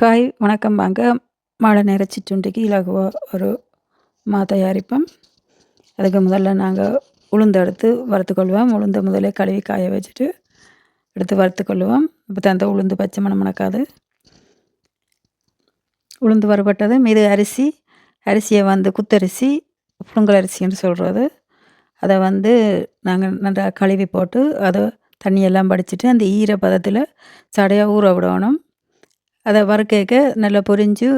Hi வணக்கம் வாங்க. மாலை நேர சிற்றுண்டிக்கு இலகுவா ஒரு தயாரிப்போம். அதுக்கு முதல்ல நாங்க உளுந்து எடுத்து வறுத்துக்கொள்வோம். உளுந்த முதலே கழுவி காய வச்சுட்டு எடுத்து வறுத்துக்கொள்வோம். அப்பதான் அந்த உளுந்து பச்சை மணம் மணக்காது. உளுந்து வறுபட்டதும் இது அரிசியை வந்து குத்தரிசி, புழுங்கல் அரிசின்னு சொல்கிறது. அதை வந்து நாங்கள் நல்லா கழுவி போட்டு அதை தண்ணியெல்லாம் வடிச்சிட்டு அந்த ஈரப்பதத்தில் சடையாக ஊற விடணும். அதை வறுக்க நல்லா பொரிஞ்சு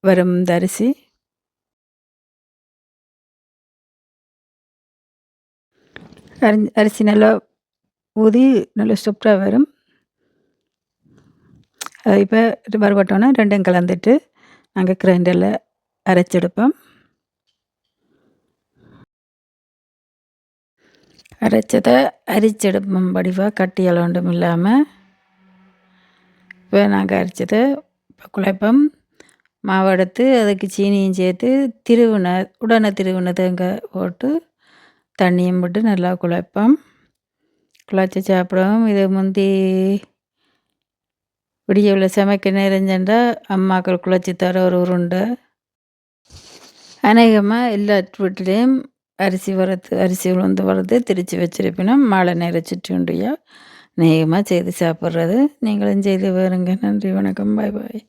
வரும் இந்த அரிசி. அரிசி நல்லா ஊதி நல்லா சாஃப்டாக வரும். அது இப்போ வறுபட்டோன்னே 2யும் கலந்துட்டு நாங்கள் கிரைண்டரில் அரைச்செடுப்போம். அரைச்சதை அரிச்செடுப்போம் வடிவாக கட்டி ஒன்றும் இல்லாமல். இப்போ நாங்கள் அரைச்சதை இப்போ குழைப்போம். மாவு எடுத்து அதுக்கு சீனியும் சேர்த்து உடனே திருவின தேங்காய் போட்டு தண்ணியும் போட்டு நல்லா குழைப்போம். குழைச்சி சாப்பிடுவோம். இது முந்தி விடியவுல சமைக்க நேரஞ்சண்டா அம்மாக்கள் குழைச்சி தர ஒரு உருண்டை. அநேகமாக எல்லா வீட்டிலையும் அரிசி உளுந்து வறுத்து திரித்து வச்சிருப்பினோம். மாலை நேர சிற்றுண்டியாக அநேகமாக செய்து சாப்பிட்றது. நீங்களும் செய்து பாருங்க. நன்றி, வணக்கம், பாய் பாய்.